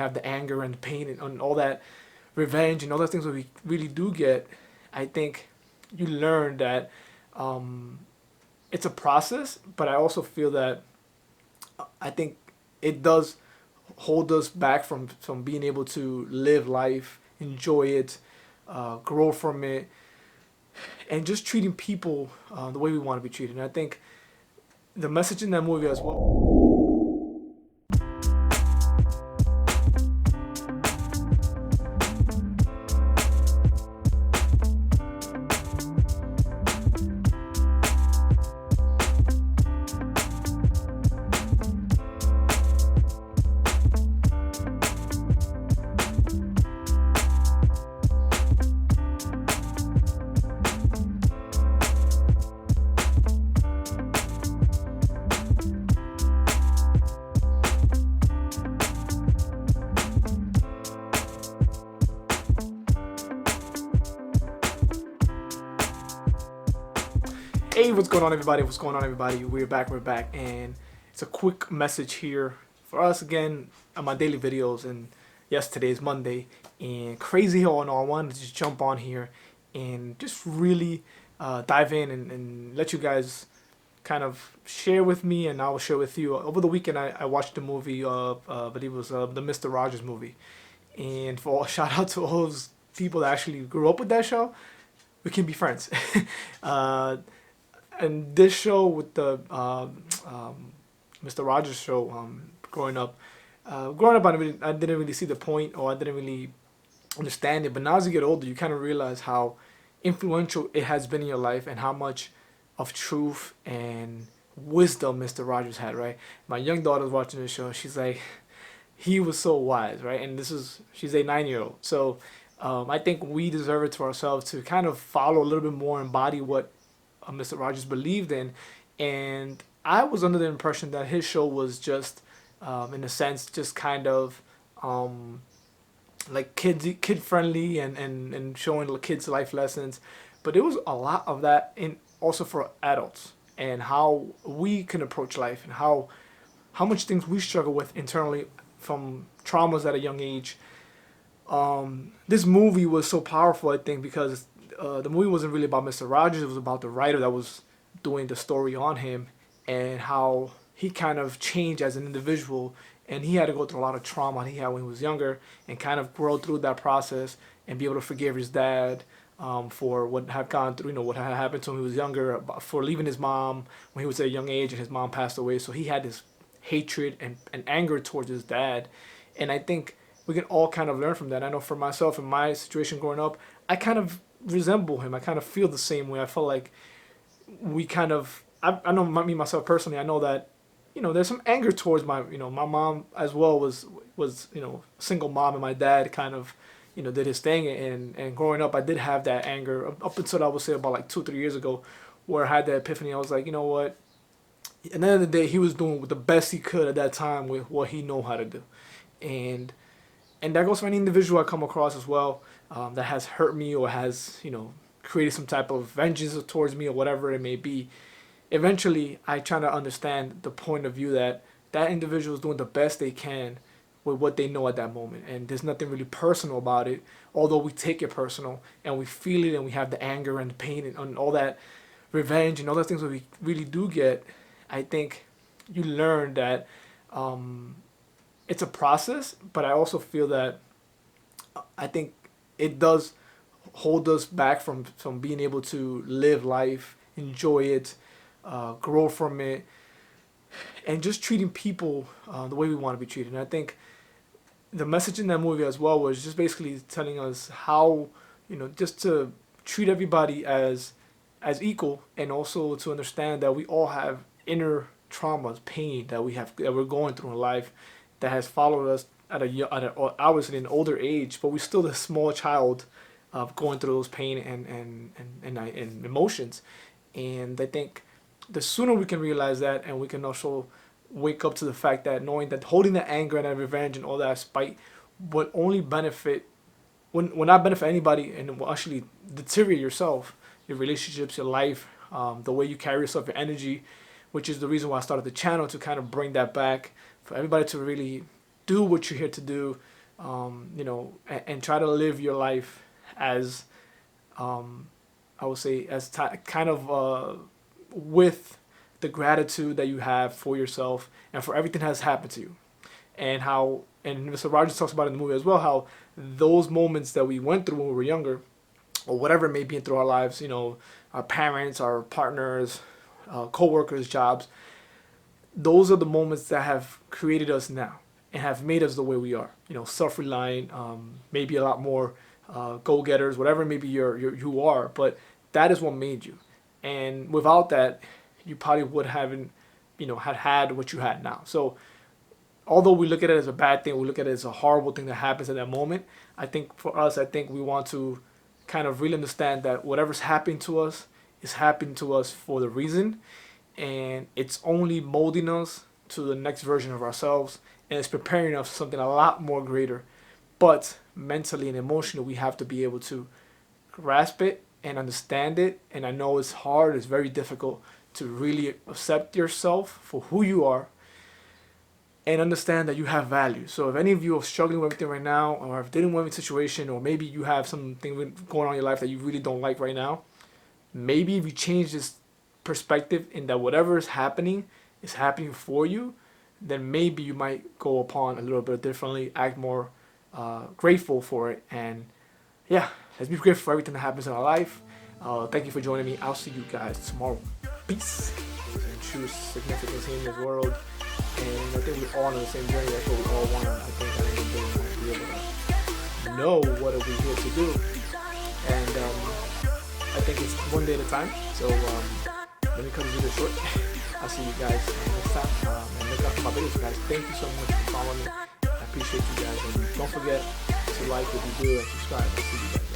have the anger and the pain and all that revenge and all those things that we really do get, I think you learn that um, it's a process. But I also feel that I think it does hold us back from being able to live life, enjoy it, grow from it, and just treating people the way we want to be treated. And I think the message in that movie as well. Hey, what's going on, everybody? What's going on, everybody? We're back. And it's a quick message here for us again on my daily videos. And yes, today is Monday, and crazy how I wanted to just jump on here and just really dive in and let you guys kind of share with me, and I will share with you. Over the weekend, I watched the movie of, I believe it was the Mister Rogers movie, and for shout out to all those people that actually grew up with that show. We can be friends. uh, and this show with the Mr. Rogers show, growing up, I didn't really see the point, or I didn't really understand it. But now as you get older, you kind of realize how influential it has been in your life and how much of truth and wisdom Mr. Rogers had. Right, my young daughter's watching this show. She's like, he was so wise, right? And she's a 9-year-old. So I think we deserve it to ourselves to kind of follow a little bit more, embody what Mr. Rogers believed in. And I was under the impression that his show was just, in a sense, just kind of like kid friendly and showing the kids life lessons. But there was a lot of that in also for adults, and how we can approach life, and how much things we struggle with internally from traumas at a young age. This movie was so powerful, I think, because the movie wasn't really about Mr. Rogers. It was about the writer that was doing the story on him, and how he kind of changed as an individual, and he had to go through a lot of trauma he had when he was younger, and kind of grow through that process and be able to forgive his dad for what had gone through, what had happened to him when he was younger, for leaving his mom when he was at a young age and his mom passed away. So he had this hatred and anger towards his dad, and I think we can all kind of learn from that. I know for myself, in my situation growing up, I kind of resemble him. I kind of feel the same way. I feel like we kind of, I know me myself personally, I know that there's some anger towards my mom as well was single mom, and my dad kind of did his thing. And growing up, I did have that anger up until I would say about like 2 3 years ago, where I had that epiphany. I was like, you know what, at the end of the day, he was doing the best he could at that time with what he know how to do. And and that goes for any individual I come across as well, that has hurt me, or has created some type of vengeance towards me, or whatever it may be. Eventually, I try to understand the point of view that that individual is doing the best they can with what they know at that moment, and there's nothing really personal about it. Although we take it personal and we feel it, and we have the anger and the pain and all that revenge and all those things that we really do get, I think you learn that it's a process. But I also feel that I think it does hold us back from being able to live life, enjoy it, grow from it, and just treating people the way we want to be treated. And I think the message in that movie as well was just basically telling us how, just to treat everybody as equal, and also to understand that we all have inner traumas, pain that we're going through in life, that has followed us obviously an older age, but we're still a small child of going through those pain and emotions. And I think the sooner we can realize that, and we can also wake up to the fact that knowing that holding that anger and that revenge and all that spite would only benefit, will not benefit anybody, and it will actually deteriorate yourself, your relationships, your life, the way you carry yourself, your energy, which is the reason why I started the channel, to kind of bring that back for everybody to really do what you're here to do, and try to live your life as, I would say, as kind of with the gratitude that you have for yourself and for everything that has happened to you, and how, and Mr. Rogers talks about in the movie as well, how those moments that we went through when we were younger, or whatever it may be through our lives, our parents, our partners, co-workers, jobs, those are the moments that have created us now and have made us the way we are. Self-reliant, maybe a lot more go-getters, whatever maybe you are, but that is what made you. And without that, you probably would haven't, had what you had now. So although we look at it as a bad thing, we look at it as a horrible thing that happens at that moment, I think for us, we want to kind of really understand that whatever's happening to us is happening to us for the reason, and it's only molding us to the next version of ourselves, and it's preparing us for something a lot more greater. But mentally and emotionally, we have to be able to grasp it and understand it. And I know it's hard, it's very difficult to really accept yourself for who you are and understand that you have value. So if any of you are struggling with everything right now, or if dealing with a situation, or maybe you have something going on in your life that you really don't like right now, maybe if you change this perspective in that whatever is happening for you, then maybe you might go upon a little bit differently, act more grateful for it. And yeah, let's be grateful for everything that happens in our life. Thank you for joining me. I'll see you guys tomorrow. Peace. And choose significance in this world. And I think we're all on the same journey. That's what we all want. I think at the end of the day, we want to be able to know what are we here to do. And I think it's one day at a time. So let me cut this video short. I'll see you guys next time. And look out for my videos, guys. Thank you so much for following me. I appreciate you guys. And don't forget to like if you do and subscribe. I'll see you guys.